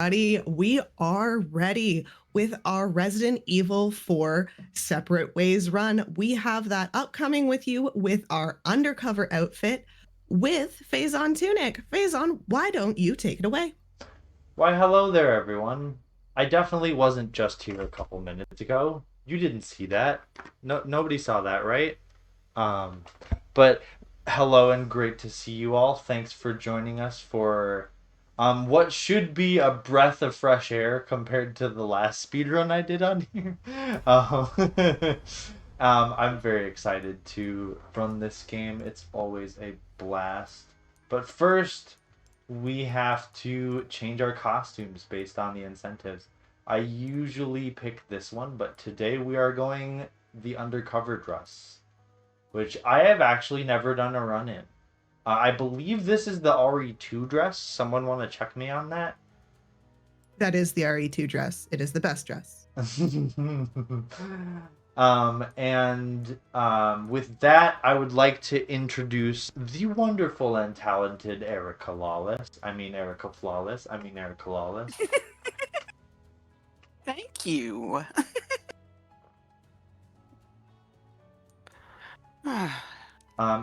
everybody. We are ready with our Resident Evil 4 Separate Ways run. We have that upcoming with you with our undercover outfit with Phanzon Tunic. Phanzon, why don't you take it away? Why, hello there, everyone. I definitely wasn't just here a couple minutes ago. You didn't see that. No, nobody saw that, right? Um, but hello and great to see you all. Thanks for joining us for what should be a breath of fresh air compared to the last speedrun I did on here. Um, I'm very excited to run this game. It's always a blast. But first, we have to change our costumes based on the incentives. I usually pick this one, but today we are going the undercover dress, which I have actually never done a run in. I believe this is the RE2 dress. Someone want to check me on that? That is the RE2 dress. It is the best dress. With that, I would like to introduce the wonderful and talented Erica Lawless. I mean Erica Flawless. I mean Erica Lawless. Thank you.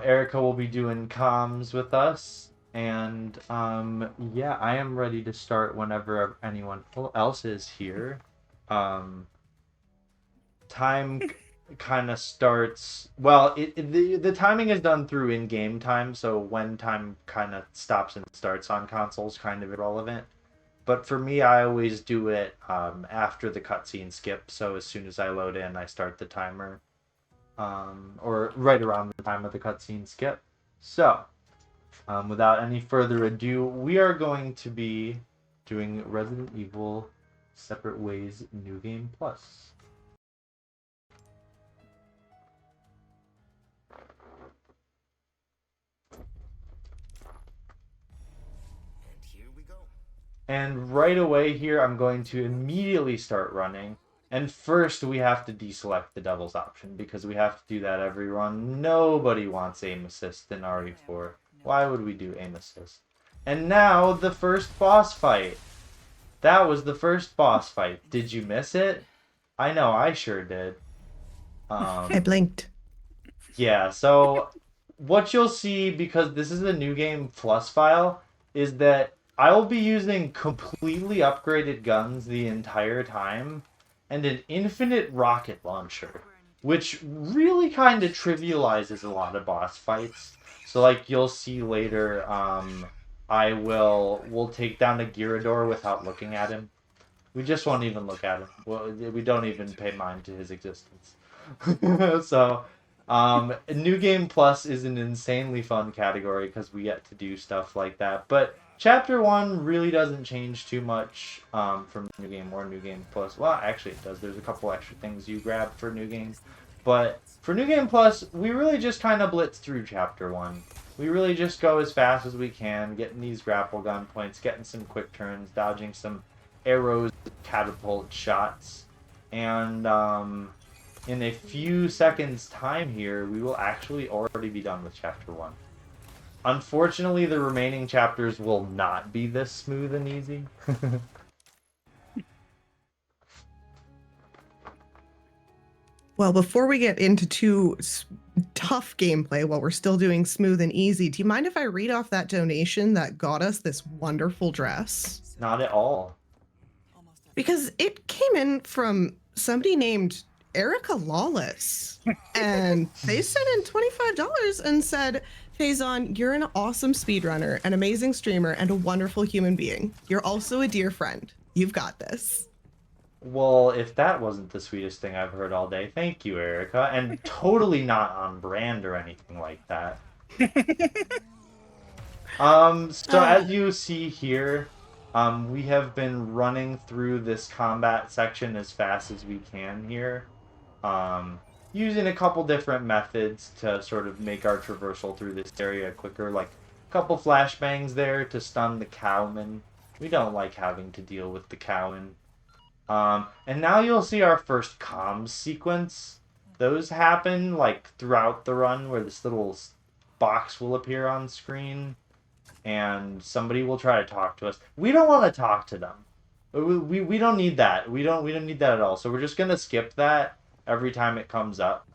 Erica will be doing comms with us, and yeah, I am ready to start whenever anyone else is here. Time kind of starts. Well, the timing is done through in-game time, so when time kind of stops and starts on consoles, kind of irrelevant. But for me, I always do it after the cutscene skip. So as soon as I load in, I start the timer, or right around the time of the cutscene skip. So, without any further ado, we are going to be doing Resident Evil Separate Ways New Game Plus. And right away here, I'm going to immediately start running. And first, we have to deselect the Devil's option, because we have to do that every run. Nobody wants aim assist in RE4. Why would we do aim assist? And now, the first boss fight. That was the first boss fight. Did you miss it? I know, I sure did. I blinked. Yeah, so what you'll see, because this is a New Game Plus file, is that I will be using completely upgraded guns the entire time, and an infinite rocket launcher, which really kind of trivializes a lot of boss fights. So like you'll see later, we'll take down a Gyrodor without looking at him. We just won't even look at him. Well, we don't even pay mind to his existence. So, New Game Plus is an insanely fun category because we get to do stuff like that. But Chapter 1 really doesn't change too much from New Game or New Game Plus. Well, actually it does. There's a couple extra things you grab for New Game. But for New Game Plus, we really just kind of blitz through Chapter 1. We really just go as fast as we can, getting these grapple gun points, getting some quick turns, dodging some arrows, catapult shots. And in a few seconds time here, we will actually already be done with Chapter 1. Unfortunately, the remaining chapters will not be this smooth and easy. Well, before we get into too tough gameplay while we're still doing smooth and easy, do you mind if I read off that donation that got us this wonderful dress? Not at all. Because it came in from somebody named Erica Lawless. And they sent in $25 and said, Phanzon, you're an awesome speedrunner, an amazing streamer, and a wonderful human being. You're also a dear friend. You've got this. Well, if that wasn't the sweetest thing I've heard all day, thank you, Erica. And totally not on brand or anything like that. So as you see here, we have been running through this combat section as fast as we can here. Using a couple different methods to sort of make our traversal through this area quicker, like a couple flashbangs there to stun the cowman. We don't like having to deal with the cowman. And now you'll see our first comms sequence. Those happen like throughout the run, where this little box will appear on screen and somebody will try to talk to us. We don't want to talk to them. We don't need that. We don't need that at all. So we're just gonna skip that every time it comes up.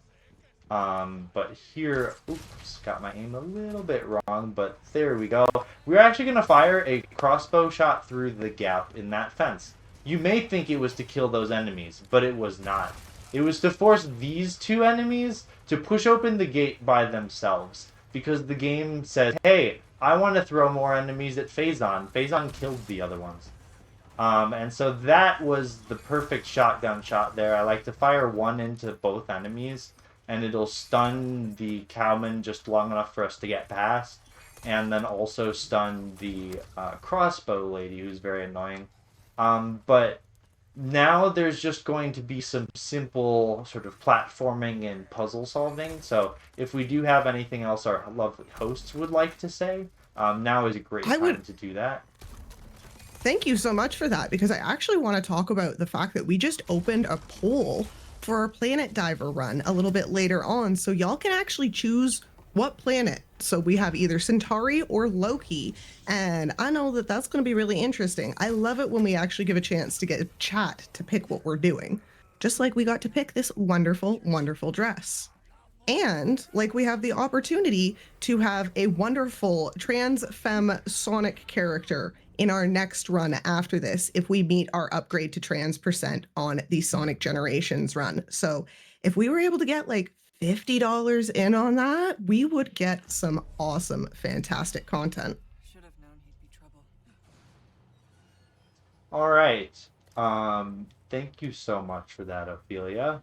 But here, oops, got my aim a little bit wrong, but there we go. We're actually gonna fire a crossbow shot through the gap in that fence. You may think it was to kill those enemies, but it was not. It was to force these two enemies to push open the gate by themselves. Because the game said, hey, I want to throw more enemies at Phanzon. Phanzon killed the other ones. And so that was the perfect shotgun shot there. I like to fire one into both enemies, and it'll stun the cowman just long enough for us to get past, and then also stun the crossbow lady, who's very annoying. But now there's just going to be some simple sort of platforming and puzzle solving. So if we do have anything else our lovely hosts would like to say, now is a great time to do that. Thank you so much for that, because I actually want to talk about the fact that we just opened a poll for our Planet Diver run a little bit later on, so y'all can actually choose what planet. So we have either Centauri or Loki, and I know that that's going to be really interesting. I love it when we actually give a chance to get a chat to pick what we're doing, just like we got to pick this wonderful, wonderful dress. And like we have the opportunity to have a wonderful trans femme Sonic character in our next run after this if we meet our upgrade to trans percent on the Sonic Generations run. So if we were able to get like $50 in on that, we would get some awesome, fantastic content. Should have known he'd be trouble. All right. Thank you so much for that, Ophelia.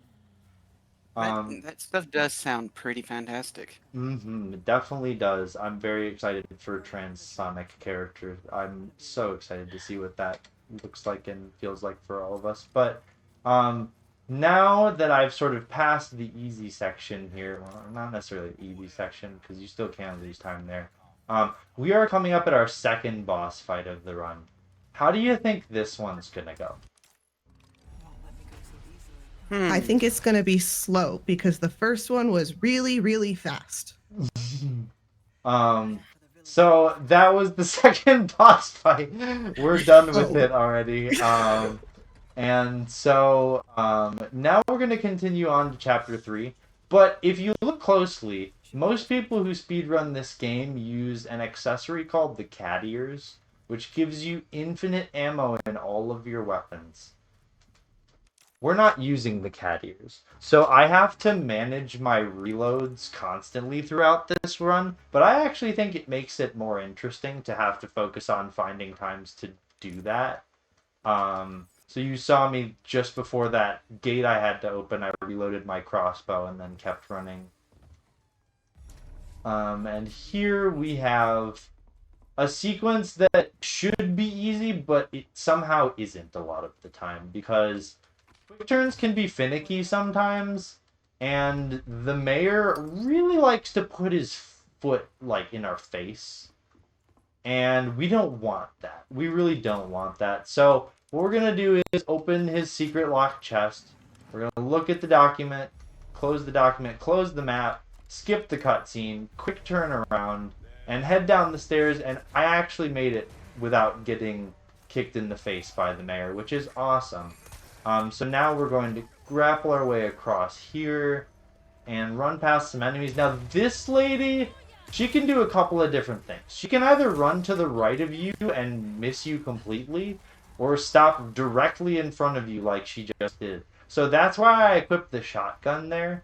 That stuff does sound pretty fantastic. It definitely does. I'm very excited for transonic character. I'm so excited to see what that looks like and feels like for all of us. But now that I've sort of passed the easy section here, well, not necessarily the easy section because you still can lose time there. We are coming up at our second boss fight of the run. How do you think this one's gonna go? I think it's going to be slow because the first one was really, really fast. So that was the second boss fight. We're done with it already. And so now we're going to continue on to chapter 3. But if you look closely, most people who speedrun this game use an accessory called the cat ears, which gives you infinite ammo in all of your weapons. We're not using the cat ears. So I have to manage my reloads constantly throughout this run, but I actually think it makes it more interesting to have to focus on finding times to do that. So you saw me just before that gate I had to open, I reloaded my crossbow and then kept running. And here we have a sequence that should be easy, but it somehow isn't a lot of the time, because quick turns can be finicky sometimes, and the mayor really likes to put his foot, like, in our face. And we don't want that. We really don't want that. So what we're going to do is open his secret locked chest. We're going to look at the document, close the map, skip the cutscene, quick turn around, and head down the stairs. And I actually made it without getting kicked in the face by the mayor, which is awesome. So now we're going to grapple our way across here and run past some enemies. Now this lady, she can do a couple of different things. She can either run to the right of you and miss you completely, or stop directly in front of you like she just did. So that's why I equipped the shotgun there,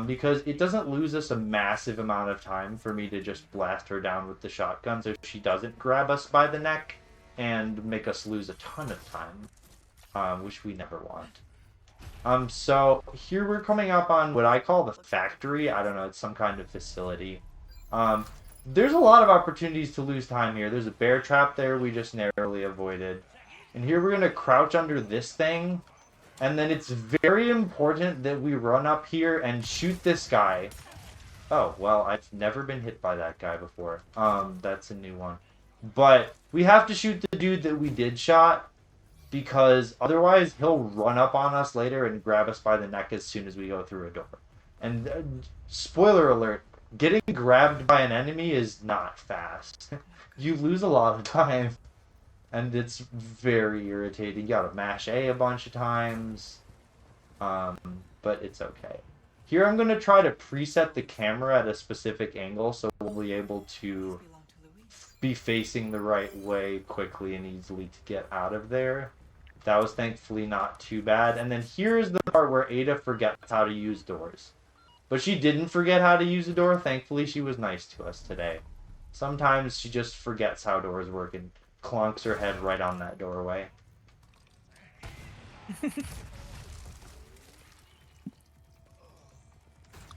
because it doesn't lose us a massive amount of time for me to just blast her down with the shotgun so she doesn't grab us by the neck and make us lose a ton of time. Which we never want. So here we're coming up on what I call the factory. I don't know, it's some kind of facility. There's a lot of opportunities to lose time here. There's a bear trap there we just narrowly avoided. And here we're going to crouch under this thing. And then it's very important that we run up here and shoot this guy. Oh, well, I've never been hit by that guy before. That's a new one. But we have to shoot the dude that we did shot, because otherwise he'll run up on us later and grab us by the neck as soon as we go through a door. And spoiler alert, getting grabbed by an enemy is not fast. You lose a lot of time. and it's very irritating. You gotta mash A a bunch of times, but it's okay. Here I'm gonna try to preset the camera at a specific angle so we'll be able to be facing the right way quickly and easily to get out of there. That was thankfully not too bad. And then here's the part where Ada forgets how to use doors. But she didn't forget how to use a door. Thankfully, she was nice to us today. Sometimes she just forgets how doors work and clonks her head right on that doorway.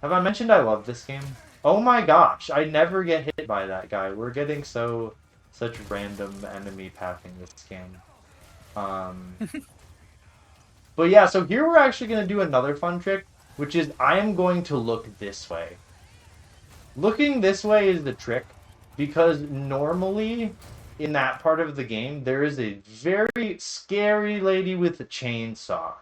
Have I mentioned I love this game? Oh my gosh, I never get hit by that guy. We're getting such random enemy pathing this game. But yeah, so here we're actually going to do another fun trick, which is I am going to look this way. Looking this way is the trick, because normally in that part of the game, there is a very scary lady with a chainsaw,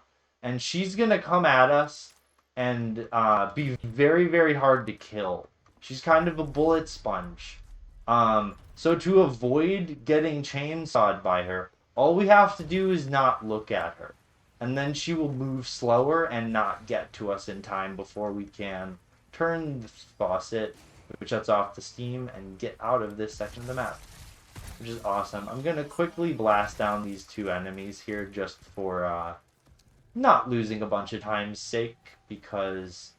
and she's going to come at us and be very, very hard to kill. She's kind of a bullet sponge. So to avoid getting chainsawed by her, all we have to do is not look at her. And then she will move slower and not get to us in time before we can turn the faucet, which shuts off the steam, and get out of this section of the map. Which is awesome. I'm going to quickly blast down these two enemies here just for not losing a bunch of time's sake, because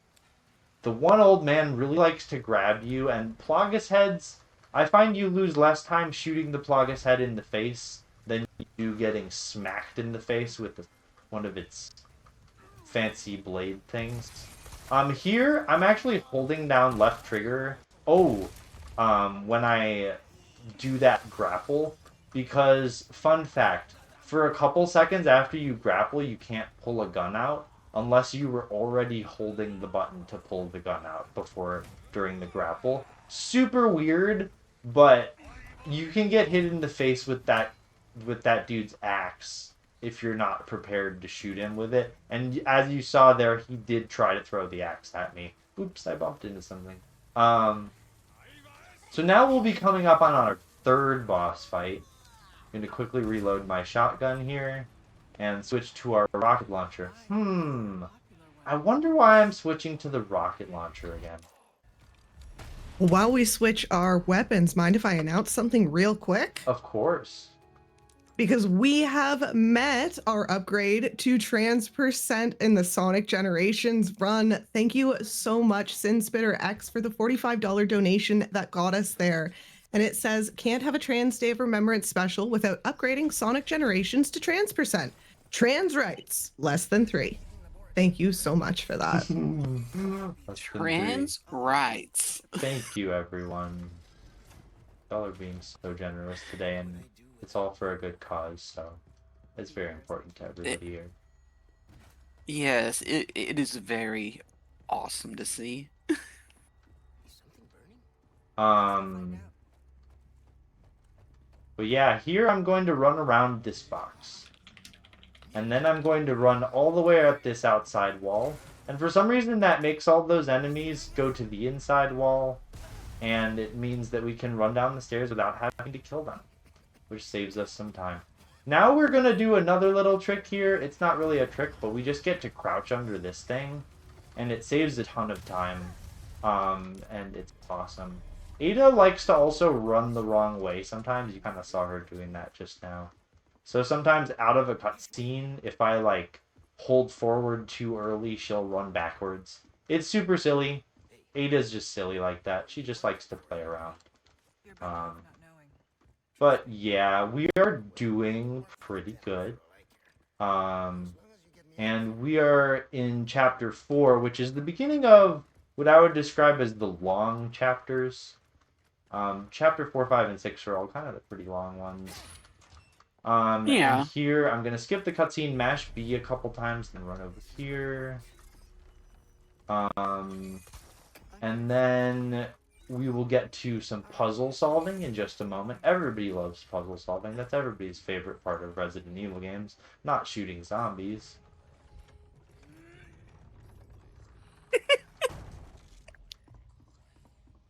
the one old man really likes to grab you, and Plagas heads, I find you lose less time shooting the Plagas head in the face than you do getting smacked in the face with one of its fancy blade things. Here, I'm actually holding down left trigger. When I do that grapple, because, fun fact, for a couple seconds after you grapple, you can't pull a gun out unless you were already holding the button to pull the gun out during the grapple. Super weird, but you can get hit in the face with that dude's axe if you're not prepared to shoot him with it. And as you saw there, he did try to throw the axe at me. Oops, I bumped into something. So now we'll be coming up on our third boss fight. I'm going to quickly reload my shotgun here and switch to our rocket launcher. I wonder why I'm switching to the rocket launcher again. While we switch our weapons, mind if I announce something real quick? Of course. Because we have met our upgrade to trans % in the Sonic Generations run. Thank you so much, SinSpitterX, for the $45 donation that got us there. And it says, can't have a Trans Day of Remembrance special without upgrading Sonic Generations to trans %. Trans rights, less than 3. Thank you so much for that. Trans rights. Thank you, everyone. Y'all are being so generous today, and it's all for a good cause, so it's very important to everybody here. Yes, it is very awesome to see. But yeah, here I'm going to run around this box. And then I'm going to run all the way up this outside wall. And for some reason that makes all those enemies go to the inside wall. And it means that we can run down the stairs without having to kill them, which saves us some time. Now we're going to do another little trick here. It's not really a trick, but we just get to crouch under this thing. And it saves a ton of time. And it's awesome. Ada likes to also run the wrong way sometimes. You kind of saw her doing that just now. So sometimes out of a cutscene, if I like hold forward too early, she'll run backwards. It's super silly. Ada's just silly like that. She just likes to play around. But yeah, we are doing pretty good. And we are in chapter 4, which is the beginning of what I would describe as the long chapters. Chapter 4, 5, and 6 are all kind of the pretty long ones. Yeah. And here, I'm going to skip the cutscene, mash B a couple times, then run over here. And then we will get to some puzzle solving in just a moment. Everybody loves puzzle solving. That's everybody's favorite part of Resident Evil games. Not shooting zombies.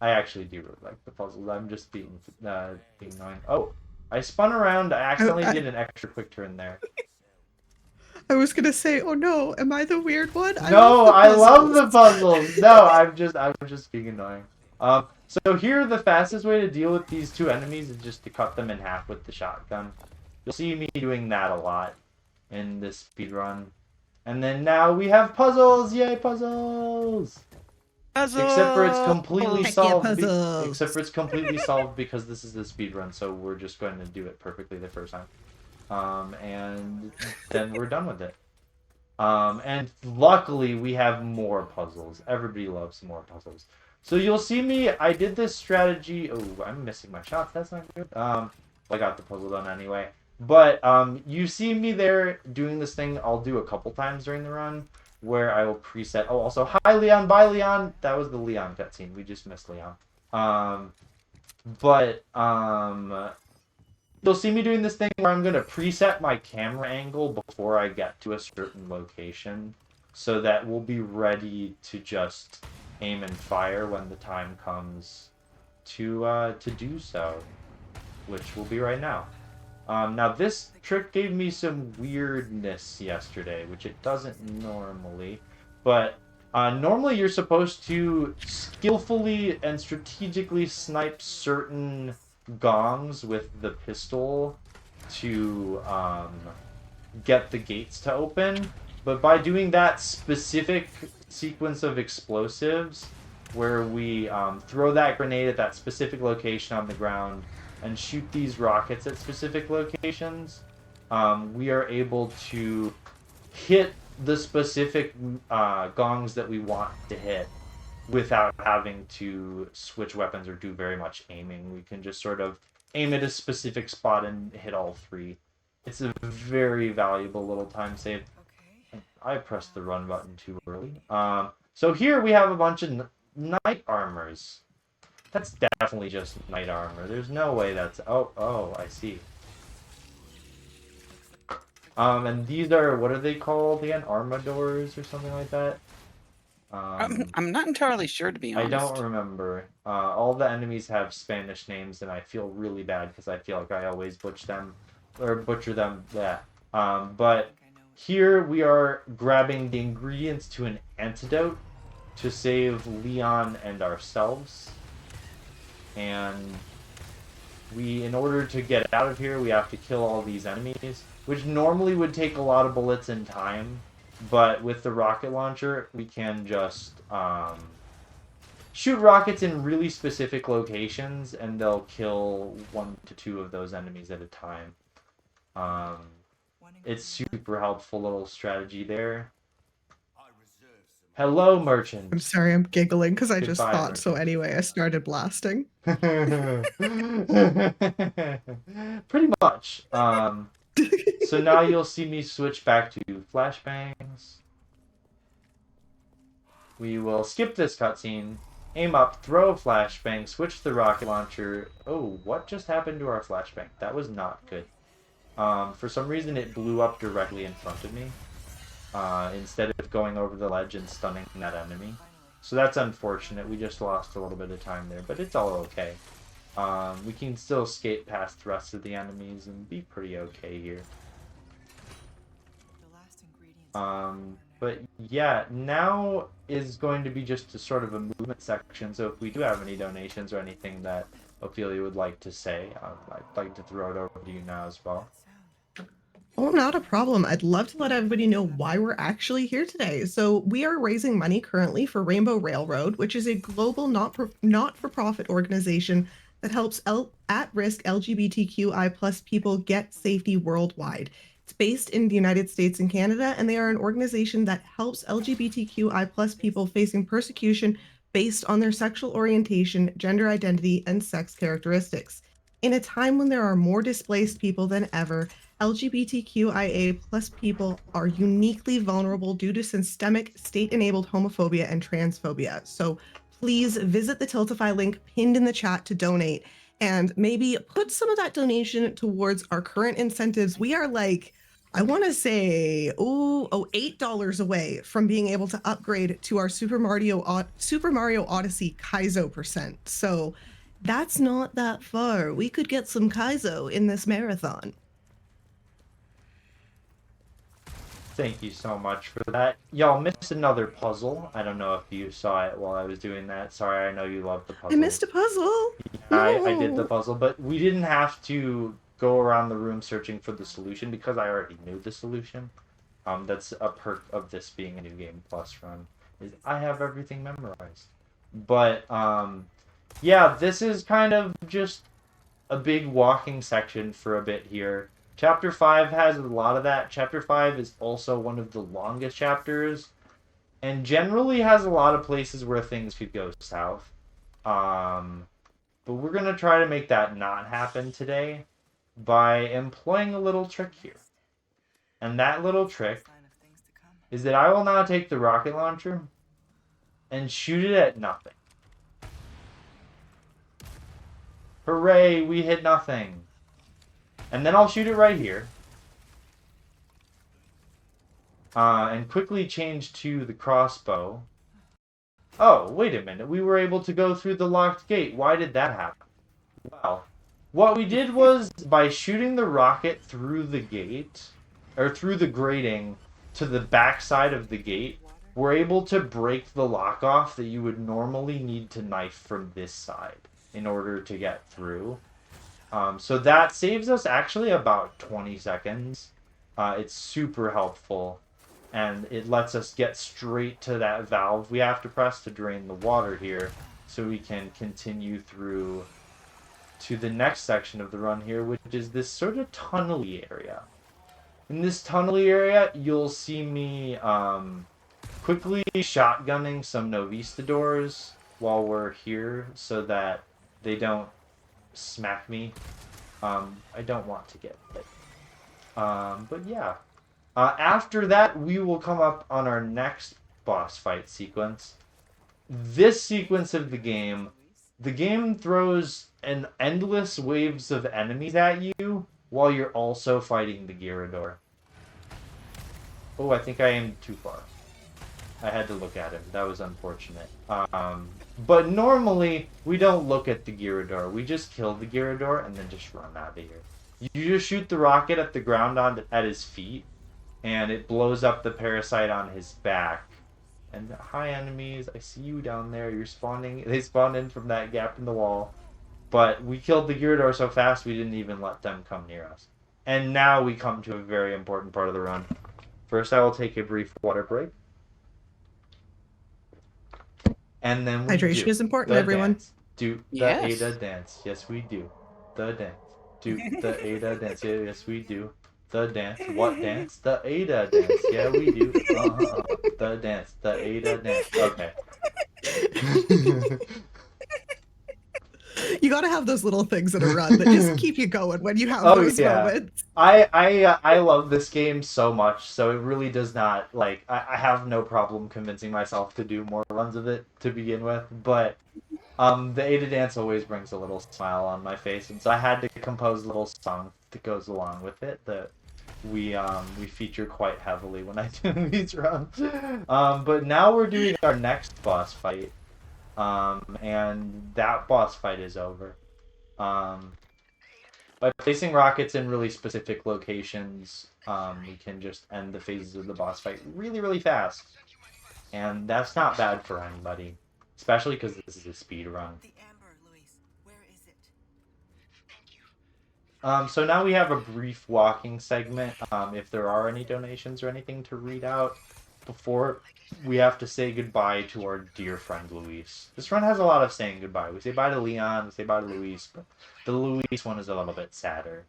I actually do really like the puzzles. I'm just being annoying. Oh, I spun around. I accidentally I- did an extra quick turn there. I was gonna say, oh no, am I the weird one? No, I love the puzzles. puzzles. No, I'm just being annoying. So here the fastest way to deal with these two enemies is just to cut them in half with the shotgun. You'll see me doing that a lot in this speed run. And then now we have puzzles! Yay, puzzles! Except for it's completely Heck yeah, solved. puzzles. Except for it's completely solved because this is the speed run, so we're just going to do it perfectly the first time. And then we're done with it. And luckily we have more puzzles. Everybody loves more puzzles. So you'll see me, I did this strategy. Oh, I'm missing my shots. That's not good. I got the puzzle done anyway. But you see me there doing this thing I'll do a couple times during the run where I will preset. Oh, also, hi Leon, bye Leon. That was the Leon cutscene. We just missed Leon. You'll see me doing this thing where I'm going to preset my camera angle before I get to a certain location so that we'll be ready to just aim and fire when the time comes to do so, which will be right now. Now this trick gave me some weirdness yesterday, which it doesn't normally, but normally you're supposed to skillfully and strategically snipe certain gongs with the pistol to get the gates to open, but by doing that specific sequence of explosives where we throw that grenade at that specific location on the ground and shoot these rockets at specific locations, we are able to hit the specific gongs that we want to hit without having to switch weapons or do very much aiming. We can just sort of aim at a specific spot and hit all three. It's a very valuable little time save. Okay. I pressed the run button too early. So here we have a bunch of knight armors. That's definitely just knight armor. There's no way that's... Oh, I see. And these are... What are they called again? Armadors or something like that? I'm not entirely sure, to be honest. I don't remember. All the enemies have Spanish names, and I feel really bad because I feel like I always butcher them. Yeah. But here we are grabbing the ingredients to an antidote to save Leon and ourselves. And in order to get out of here, we have to kill all these enemies, which normally would take a lot of bullets and time. But with the rocket launcher, we can just shoot rockets in really specific locations, and they'll kill 1 to 2 of those enemies at a time. It's super helpful little strategy there. Hello, merchant. I'm sorry, I'm giggling because I just Goodbye, thought merchant. so. Anyway, I started blasting. Pretty much. So now you'll see me switch back to flashbangs. We will skip this cutscene, aim up, throw a flashbang, switch the rocket launcher. Oh, what just happened to our flashbang? That was not good. For some reason it blew up directly in front of me, instead of going over the ledge and stunning that enemy. So that's unfortunate. We just lost a little bit of time there, but it's all okay. We can still skate past the rest of the enemies and be pretty okay here. But yeah, now is going to be just a sort of a movement section, so if we do have any donations or anything that Ophelia would like to say, I'd like to throw it over to you now as well. Oh, not a problem. I'd love to let everybody know why we're actually here today. So we are raising money currently for Rainbow Railroad, which is a global not-for-profit organization that helps at-risk LGBTQI+ people get safety worldwide. It's based in the United States and Canada, and they are an organization that helps LGBTQI+ people facing persecution based on their sexual orientation, gender identity, and sex characteristics. In a time when there are more displaced people than ever, LGBTQIA+ people are uniquely vulnerable due to systemic state-enabled homophobia and transphobia. So please visit the Tiltify link pinned in the chat to donate, and maybe put some of that donation towards our current incentives. We are like, I want to say, $8 away from being able to upgrade to our Super Mario Odyssey Kaizo %. So That's not that far. We could get some Kaizo in this marathon. Thank you so much for that. Y'all missed another puzzle. I don't know if you saw it while I was doing that. Sorry, I know you love the I puzzles. missed a puzzle. Yeah, No. I did the puzzle, but we didn't have to go around the room searching for the solution because I already knew the solution. That's a perk of this being a New Game Plus run, is I have everything memorized. But, yeah, this is kind of just a big walking section for a bit here. Chapter 5 has a lot of that. Chapter 5 is also one of the longest chapters, and generally has a lot of places where things could go south. But we're going to try to make that not happen today by employing a little trick here. And that little trick is that I will now take the rocket launcher and shoot it at nothing. Hooray, we hit nothing. And then I'll shoot it right here. And quickly change to the crossbow. Oh, wait a minute. We were able to go through the locked gate. Why did that happen? Well, what we did was, by shooting the rocket through the gate, or through the grating to the back side of the gate, we're able to break the lock off that you would normally need to knife from this side in order to get through. So that saves us actually about 20 seconds. It's super helpful, and it lets us get straight to that valve we have to press to drain the water here, so we can continue through to the next section of the run here, which is this sort of tunnely area. In this tunnely area, you'll see me quickly shotgunning some Novistadors while we're here so that they don't smack me. I don't want to get hit. But yeah. After that, we will come up on our next boss fight sequence. This sequence of the game throws an endless waves of enemies at you while you're also fighting the Gyarados. Oh, I think I aimed too far. I had to look at him. That was unfortunate. But normally, we don't look at the Gyarados. We just kill the Gyarados and then just run out of here. You just shoot the rocket at the ground at his feet, and it blows up the parasite on his back. And hi, enemies. I see you down there. You're spawning. They spawned in from that gap in the wall. But we killed the Gyarados so fast we didn't even let them come near us. And now we come to a very important part of the run. First, I will take a brief water break. And then we Hydration do is important, the everyone. Dance. Do the Yes. Ada dance. Yes, we do. The dance. Do the Ada dance. Yeah, yes, we do. The dance. What dance? The Ada dance. Yeah, we do. The dance. The Ada dance. Okay. You gotta have those little things in a run that just keep you going when you have Oh, those yeah. moments. I love this game so much, so it really does not, like, I have no problem convincing myself to do more runs of it to begin with, but the Ada Dance always brings a little smile on my face, and so I had to compose a little song that goes along with it that we feature quite heavily when I do these runs. But now we're doing our next boss fight, and that boss fight is over. By placing rockets in really specific locations, we can just end the phases of the boss fight really, really fast. And that's not bad for anybody, especially because this is a speed run. So now we have a brief walking segment, if there are any donations or anything to read out before we have to say goodbye to our dear friend Luis. This run has a lot of saying goodbye. We say bye to Leon, we say bye to Luis, but the Luis one is a little bit sadder.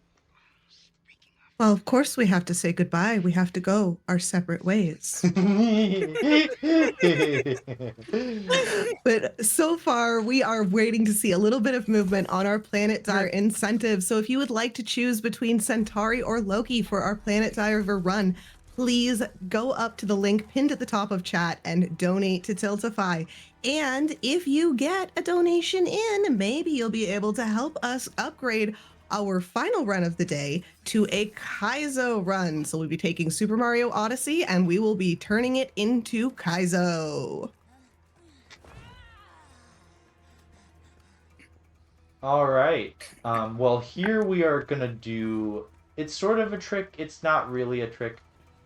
Well, of course we have to say goodbye. We have to go our separate ways. But so far, we are waiting to see a little bit of movement on our Planet Diver incentive. So if you would like to choose between Centauri or Loki for our Planet Diver run, please go up to the link pinned at the top of chat and donate to Tiltify. And if you get a donation in, maybe you'll be able to help us upgrade our final run of the day to a Kaizo run. So we'll be taking Super Mario Odyssey and we will be turning it into Kaizo. All right. Well, here we are gonna do. It's sort of a trick. It's not really a trick.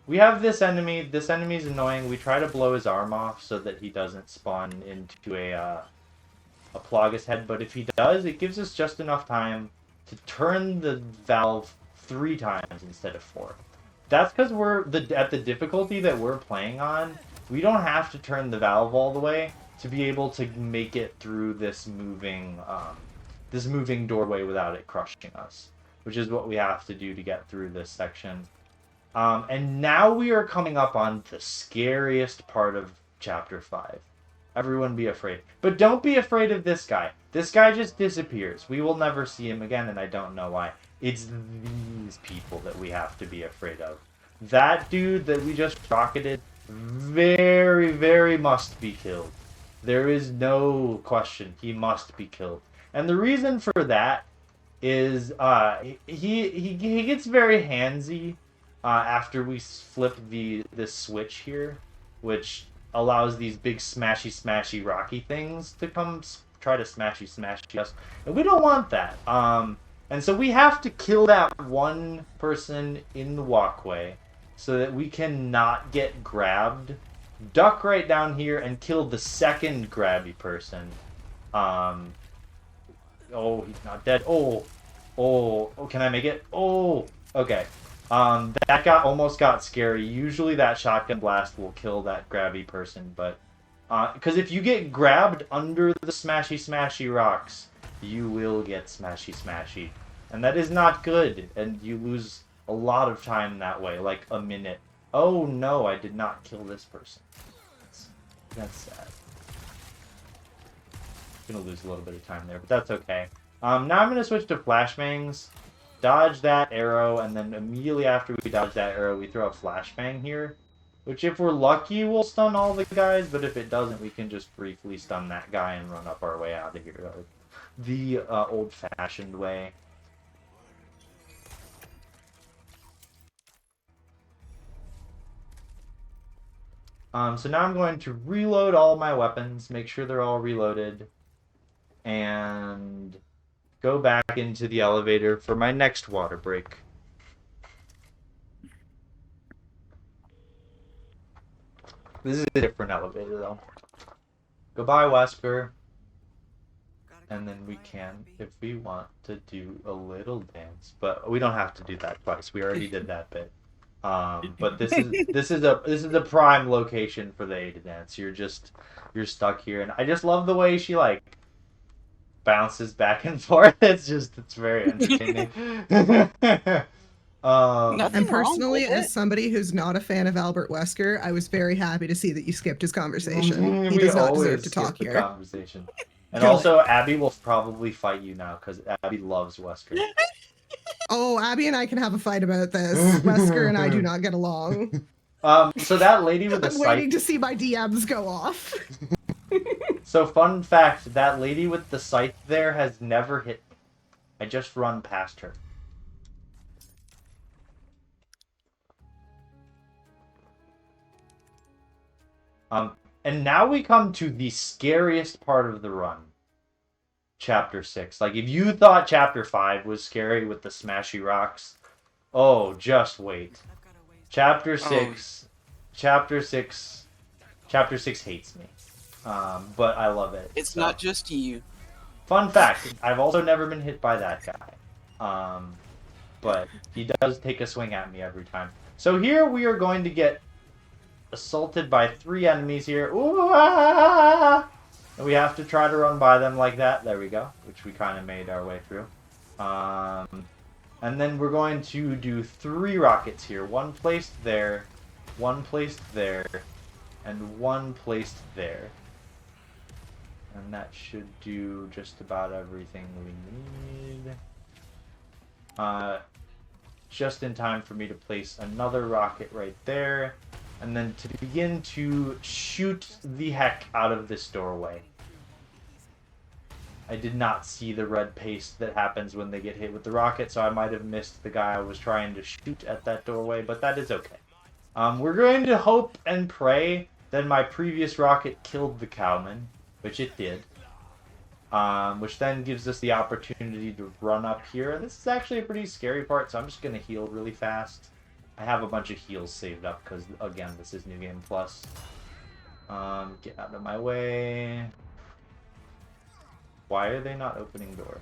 We have this enemy. This enemy's annoying. We try to blow his arm off so that he doesn't spawn into a Plagas head. But if he does, it gives us just enough time to turn the valve 3 times instead of 4. That's because at the difficulty that we're playing on. We don't have to turn the valve all the way to be able to make it through this moving doorway without it crushing us, which is what we have to do to get through this section. And now we are coming up on the scariest part of Chapter 5. Everyone be afraid. But don't be afraid of this guy. This guy just disappears. We will never see him again, and I don't know why. It's these people that we have to be afraid of. That dude that we just rocketed very, very must be killed. There is no question. He must be killed. And the reason for that is he gets very handsy after we flip this switch here, which allows these big smashy rocky things to come try to smashy us, and we don't want that. And so we have to kill that one person in the walkway so that we can not get grabbed. Duck right down here and kill the second grabby person. Oh, he's not dead. Oh, can I make it? Oh, okay. That almost got scary. Usually that shotgun blast will kill that grabby person, but because if you get grabbed under the smashy rocks, you will get smashy, and that is not good, and you lose a lot of time that way, like a minute. Oh no, I did not kill this person. That's sad. Gonna lose a little bit of time there, but that's okay. Now I'm gonna switch to flashbangs. Dodge that arrow, and then immediately after we dodge that arrow, we throw a flashbang here. Which, if we're lucky, will stun all the guys, but if it doesn't, we can just briefly stun that guy and run up our way out of here. The old-fashioned way. So now I'm going to reload all my weapons, make sure they're all reloaded, and go back into the elevator for my next water break. This is a different elevator, though. Goodbye, Wesker. And then we can, if we want, to do a little dance, but we don't have to do that twice. We already did that bit. But this is a prime location for the Ada dance. You're stuck here, and I just love the way she like bounces back and forth. It's very entertaining. Nothing And personally, wrong with as it. somebody who's not a fan of Albert Wesker, I was very happy to see that you skipped his conversation. He We does not always deserve to skip talk the here. conversation. And Good. also, Abby will probably fight you now because Abby loves Wesker. Oh, Abby and I can have a fight about this. Wesker and I do not get along. So that lady with the I'm waiting scythe. to see my DMs go off. So fun fact, that lady with the scythe there has never hit me. I just run past her. And now we come to the scariest part of the run. Chapter 6. Like, if you thought Chapter 5 was scary with the smashy rocks, oh, just wait. Chapter 6... Chapter 6 hates me. But I love it. It's not just you. Fun fact, I've also never been hit by that guy. But he does take a swing at me every time. So here we are going to get assaulted by 3 enemies here. Ooh, ah! And we have to try to run by them like that. There we go. Which we kind of made our way through. And then we're going to do 3 rockets here. 1 placed there, 1 placed there, and 1 placed there. And that should do just about everything we need. Just in time for me to place another rocket right there. And then to begin to shoot the heck out of this doorway. I did not see the red paste that happens when they get hit with the rocket, so I might have missed the guy I was trying to shoot at that doorway, but that is okay. We're going to hope and pray that my previous rocket killed the cowman, which it did. which then gives us the opportunity to run up here. This is actually a pretty scary part, so I'm just going to heal really fast. I have a bunch of heals saved up because, again, this is New Game Plus. Get out of my way. Why are they not opening door?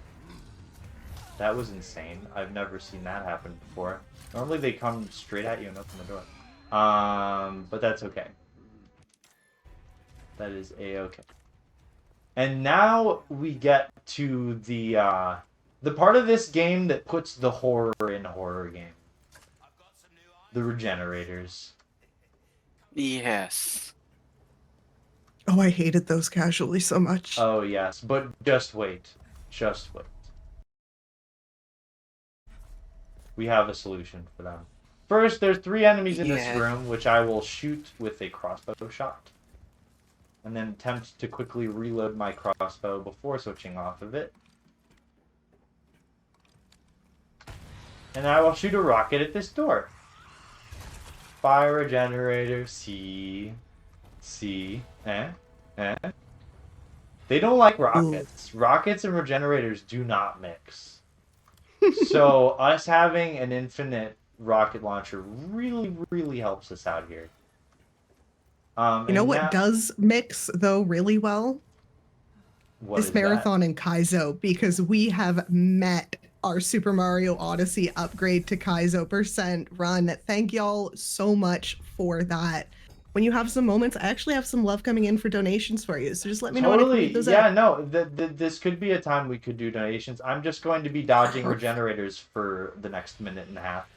That was insane. I've never seen that happen before. Normally they come straight at you and open the door. But that's okay. That is a-okay. And now we get to the part of this game that puts the horror in horror game. The regenerators. Yes. Oh, I hated those casually so much. Oh yes, but just wait. Just wait. We have a solution for them. First, there's 3 enemies in this room, which I will shoot with a crossbow shot. And then attempt to quickly reload my crossbow before switching off of it. And I will shoot a rocket at this door. Fire a generator. See. They don't like rockets. Ooh. Rockets and regenerators do not mix. So us having an infinite rocket launcher really helps us out here. You know what does mix though really well? This Marathon and Kaizo, because we have met our Super Mario Odyssey upgrade to Kaizo % run. Thank y'all so much for that. When you have some moments, I actually have some love coming in for donations for you. So just let me know when I can read those out. No, this could be a time we could do donations. I'm just going to be dodging regenerators for the next minute and a half.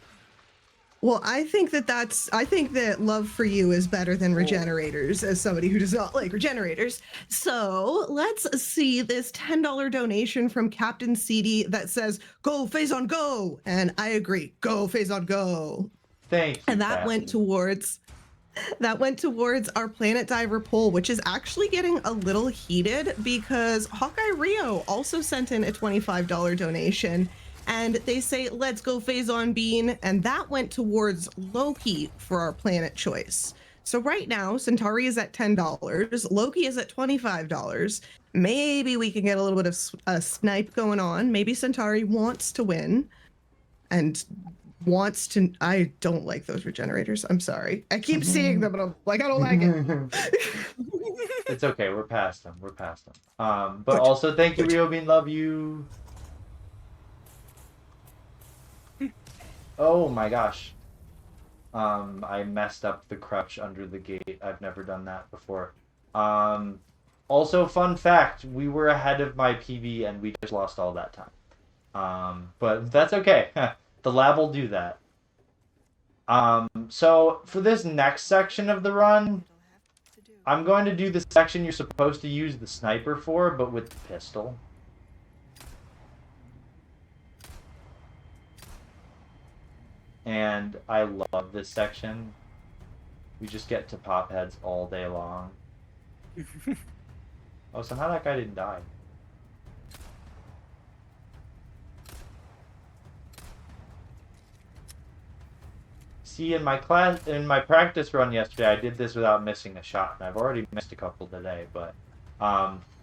Well, I think that love for you is better than regenerators, as somebody who does not like regenerators. So let's see this $10 donation from Captain CD that says, "Go Phanzon, go!" And I agree. Go Phanzon, go. Thank you. And that went towards our Planet Diver poll, which is actually getting a little heated because Hawkeye Rio also sent in a $25 donation. And they say, "Let's go Phanzon Bean," and that went towards Loki for our planet choice. So right now, Centauri is at $10, Loki is at $25. Maybe we can get a little bit of a snipe going on. Maybe Centauri wants to win and wants to. I don't like those regenerators. I'm sorry. I keep seeing them, but I'm like, I don't like it. It's okay. We're past them. But also, thank you, Rio Bean. Love you. Oh my gosh. I messed up the crutch under the gate. I've never done that before. Also, fun fact, we were ahead of my PB and we just lost all that time. But that's okay. The lab will do that. So for this next section of the run, I'm going to do the section you're supposed to use the sniper for, but with the pistol. And I love this section. We just get to pop heads all day long. Oh, somehow that guy didn't die. See, in my practice run yesterday, I did this without missing a shot, and I've already missed a couple today, but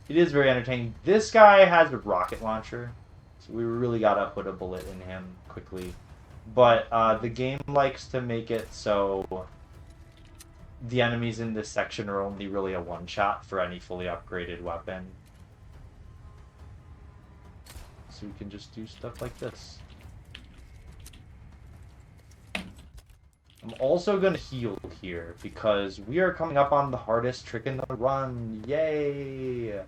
it is very entertaining. This guy has a rocket launcher, so we really gotta put a bullet in him quickly. But the game likes to make it so the enemies in this section are only really a one-shot for any fully upgraded weapon. So we can just do stuff like this. I'm also going to heal here because we are coming up on the hardest trick in the run. Yay!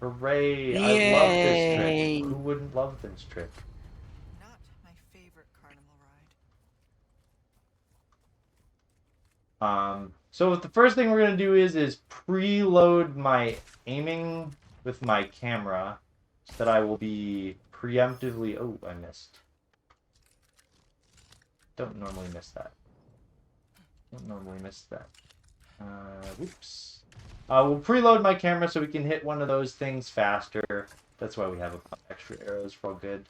Hooray! Yay. I love this trick. Who wouldn't love this trick? So the first thing we're going to do is preload my aiming with my camera so that I will be preemptively... Oh, I missed. Don't normally miss that. Whoops. We'll preload my camera so we can hit one of those things faster. That's why we have a bunch of extra arrows for all good.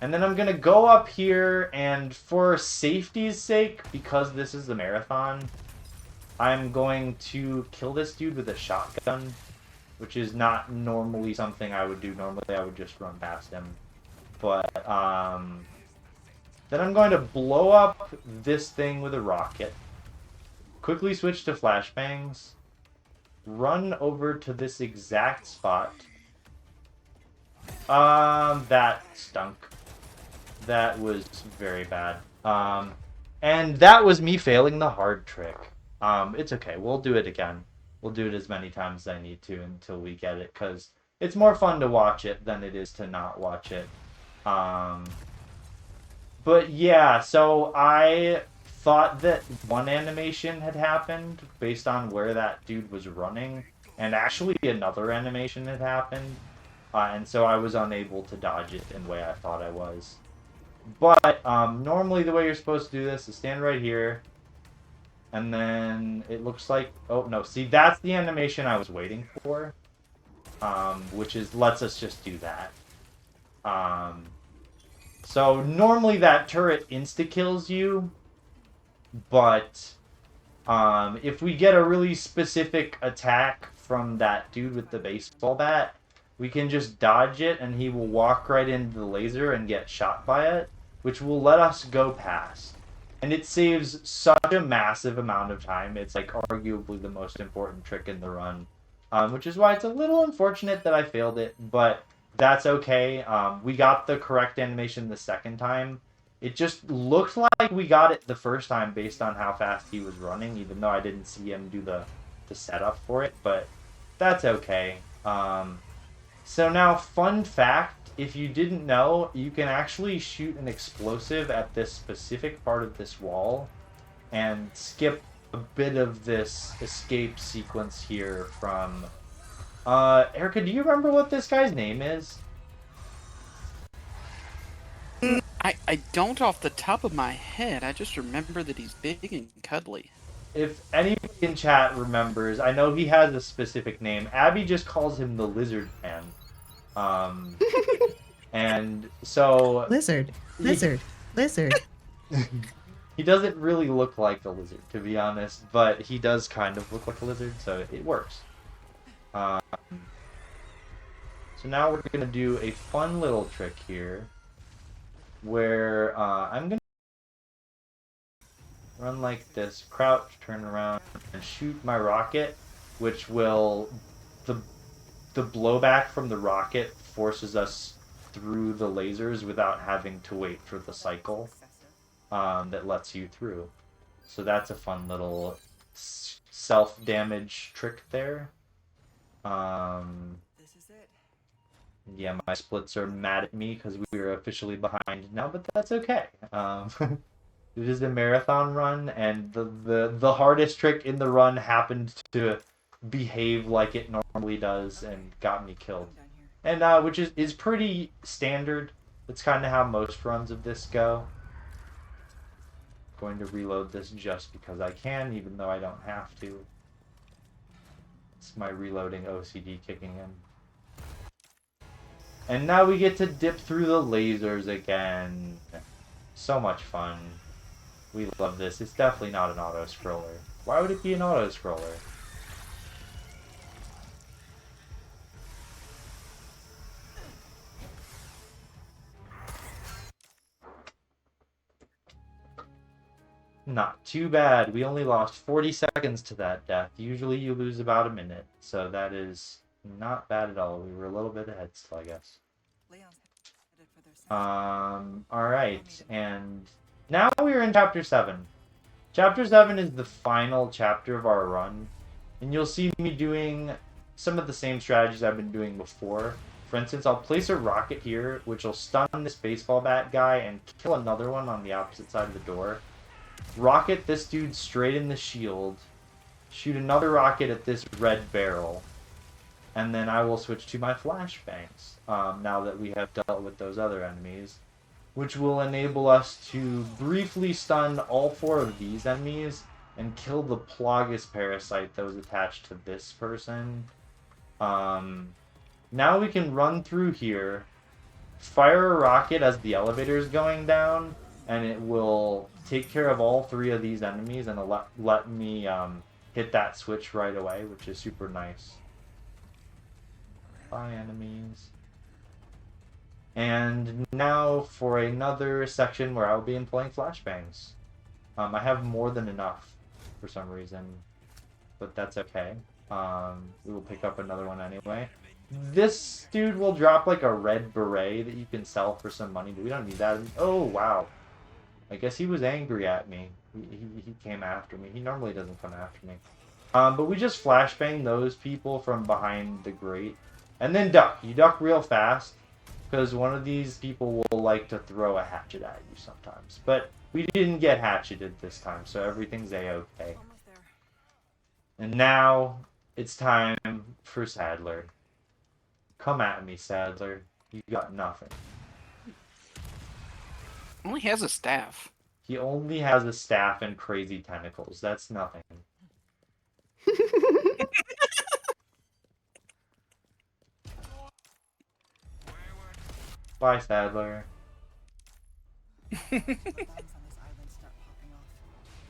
And then I'm going to go up here, and for safety's sake, because this is the marathon, I'm going to kill this dude with a shotgun. which is not normally something I would do. Normally I would just run past him. But, then I'm going to blow up this thing with a rocket. Quickly switch to flashbangs. Run over to this exact spot. That stunk. That was very bad. And that was me failing the hard trick. It's okay. We'll do it again. We'll do it as many times as I need to until we get it, because it's more fun to watch it than it is to not watch it. But yeah, so I thought that one animation had happened based on where that dude was running, and actually another animation had happened, and so I was unable to dodge it in the way I thought I was. But normally the way you're supposed to do this is stand right here, and then it looks like, oh no, see, that's the animation I was waiting for, which is lets us just do that. So normally that turret insta-kills you, but if we get a really specific attack from that dude with the baseball bat, we can just dodge it and he will walk right into the laser and get shot by it, which will let us go past. And it saves such a massive amount of time. It's like arguably the most important trick in the run, which is why it's a little unfortunate that I failed it, but that's okay. We got the correct animation the second time. It just looked like we got it the first time based on how fast he was running, even though I didn't see him do the setup for it, but that's okay. So now, fun fact, if you didn't know, you can actually shoot an explosive at this specific part of this wall and skip a bit of this escape sequence here from... Erica, do you remember what this guy's name is? I don't off the top of my head. I just remember that he's big and cuddly. If anybody in chat remembers, I know he has a specific name. Abby just calls him the Lizard Man. And so... Lizard. He doesn't really look like a lizard, to be honest, but he does kind of look like a lizard, so it works. So now we're going to do a fun little trick here, where I'm going to run like this, crouch, turn around, and shoot my rocket, which will... The blowback from the rocket forces us through the lasers without having to wait for the cycle that lets you through. So that's a fun little self-damage trick there. Yeah, my splits are mad at me because we are officially behind now, but that's okay. It is a marathon run, and the hardest trick in the run happened to behave like it normally does and got me killed. And which is pretty standard. It's kind of how most runs of this go. Going to reload this just because I can, even though I don't have to. It's my reloading OCD kicking in. And now we get to dip through the lasers again. So much fun. We love this. It's definitely not an auto-scroller. Why would it be an auto-scroller? Not too bad. We only lost 40 seconds to that death. Usually you lose about a minute, so that is not bad at all. We were a little bit ahead still, I guess. Alright, and now we're in Chapter 7. Chapter 7 is the final chapter of our run, and you'll see me doing some of the same strategies I've been doing before. For instance, I'll place a rocket here, which will stun this baseball bat guy and kill another one on the opposite side of the door. Rocket this dude straight in the shield, shoot another rocket at this red barrel, and then I will switch to my flashbangs, now that we have dealt with those other enemies, which will enable us to briefly stun all 4 of these enemies and kill the Plagas parasite that was attached to this person. Now we can run through here, fire a rocket as the elevator is going down, and it will take care of all 3 of these enemies and let me hit that switch right away, which is super nice. Bye, enemies. And now for another section where I'll be playing flashbangs. I have more than enough for some reason, but that's okay. We will pick up another one anyway. This dude will drop like a red beret that you can sell for some money, but we don't need that. Oh, wow. I guess he was angry at me. He came after me. He normally doesn't come after me. But we just flashbang those people from behind the grate. And then duck. You duck real fast, because one of these people will like to throw a hatchet at you sometimes. But we didn't get hatcheted this time, so everything's a-okay. And now it's time for Sadler. Come at me, Sadler. You got nothing. Only has a staff. He only has a staff and crazy tentacles. That's nothing. Bye, Sadler.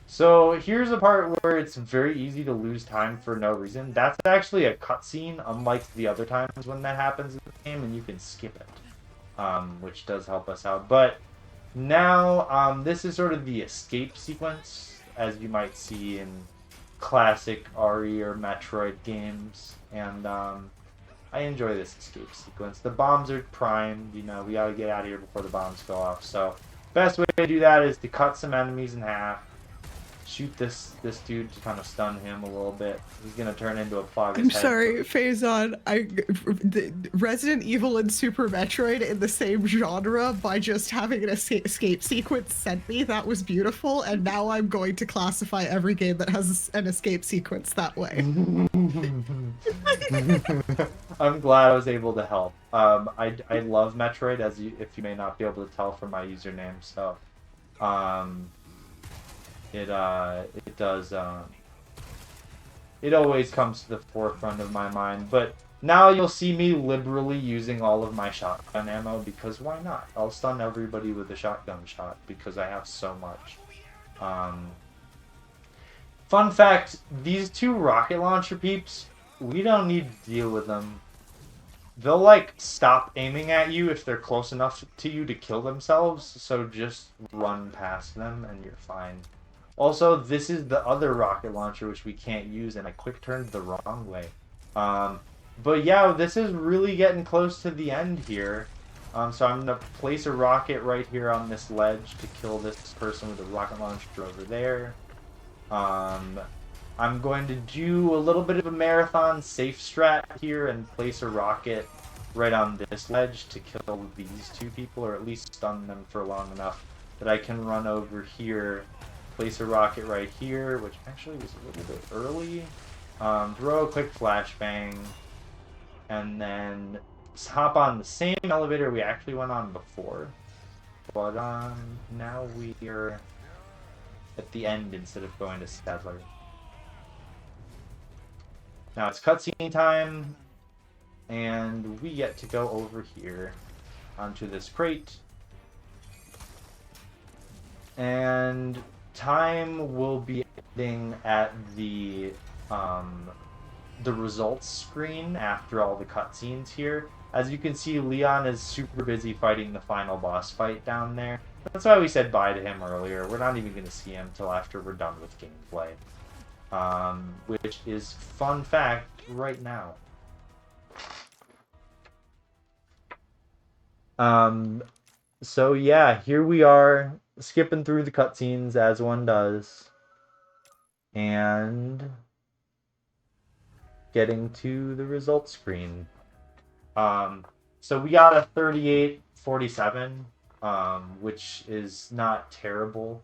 So here's a part where it's very easy to lose time for no reason. That's actually a cutscene, unlike the other times when that happens in the game, and you can skip it, which does help us out. But now, this is sort of the escape sequence, as you might see in classic RE or Metroid games, and I enjoy this escape sequence. The bombs are primed, you know, we gotta get out of here before the bombs go off, so best way to do that is to cut some enemies in half, shoot this dude to kind of stun him a little bit. He's gonna turn into a plug. I'm sorry, Phanzon. Resident Evil and Super Metroid in the same genre by just having an escape sequence sent me. That was beautiful, and now I'm going to classify every game that has an escape sequence that way. I'm glad I was able to help. I love Metroid, if you may not be able to tell from my username. So, it does. It always comes to the forefront of my mind. But now you'll see me liberally using all of my shotgun ammo, because why not? I'll stun everybody with a shotgun shot because I have so much. Fun fact: these two rocket launcher peeps, we don't need to deal with them. They'll like stop aiming at you if they're close enough to you to kill themselves. So just run past them and you're fine. Also, this is the other rocket launcher, which we can't use, and I quick turned the wrong way. But yeah, this is really getting close to the end here. So I'm going to place a rocket right here on this ledge to kill this person with a rocket launcher over there. I'm going to do a little bit of a marathon safe strat here and place a rocket right on this ledge to kill these two people, or at least stun them for long enough that I can run over here. Place a rocket right here, which actually was a little bit early. Throw a quick flashbang, and then hop on the same elevator we actually went on before. But now we are at the end instead of going to Sadler. Now it's cutscene time, and we get to go over here onto this crate. And time will be ending at the results screen after all the cutscenes here. As you can see, Leon is super busy fighting the final boss fight down there. That's why we said bye to him earlier. We're not even going to see him till after we're done with gameplay. Which is, fun fact, right now. So yeah, here we are, skipping through the cutscenes as one does, and getting to the results screen. So we got a 38:47, which is not terrible.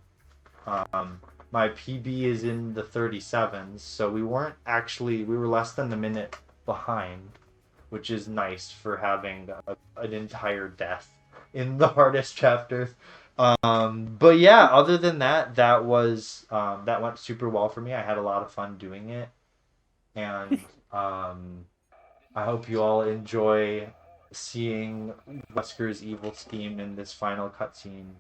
My PB is in the 37s, so we were less than a minute behind, which is nice for having an entire death in the hardest chapters. But yeah, other than that, that went super well for me. I had a lot of fun doing it, and I hope you all enjoy seeing Wesker's evil scheme in this final cutscene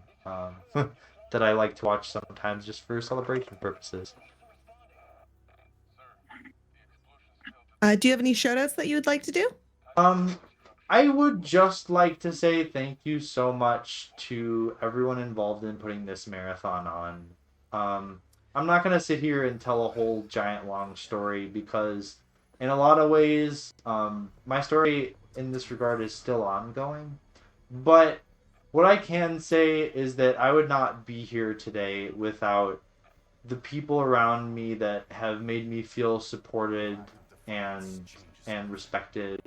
that I like to watch sometimes just for celebration purposes. Do you have any shoutouts that you would like to do? Um, I would just like to say thank you so much to everyone involved in putting this marathon on. I'm not gonna sit here and tell a whole giant long story because, in a lot of ways, my story in this regard is still ongoing. But what I can say is that I would not be here today without the people around me that have made me feel supported and respected.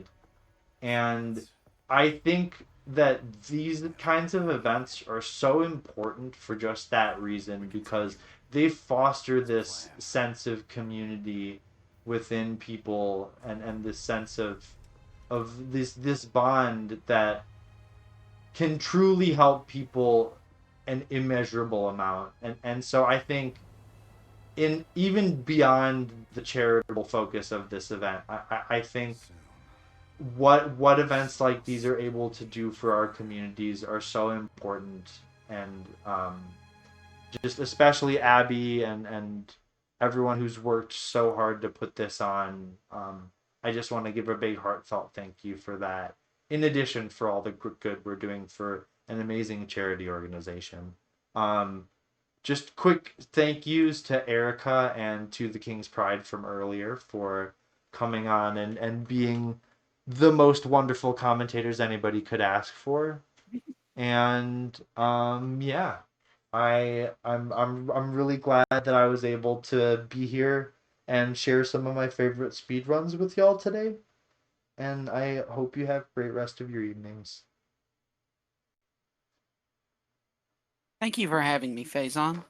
And I think that these kinds of events are so important for just that reason because they foster this sense of community within people and this sense of this bond that can truly help people an immeasurable amount. And so I think in even beyond the charitable focus of this event, I think what events like these are able to do for our communities are so important. And just especially Abby and everyone who's worked so hard to put this on. I just want to give a big heartfelt thank you for that, in addition for all the good we're doing for an amazing charity organization. um, just quick thank yous to Erica and to the King's Pride from earlier for coming on and being the most wonderful commentators anybody could ask for. And yeah, I'm really glad that I was able to be here and share some of my favorite speed runs with y'all today. And I hope you have great rest of your evenings. Thank you for having me, Phanzon.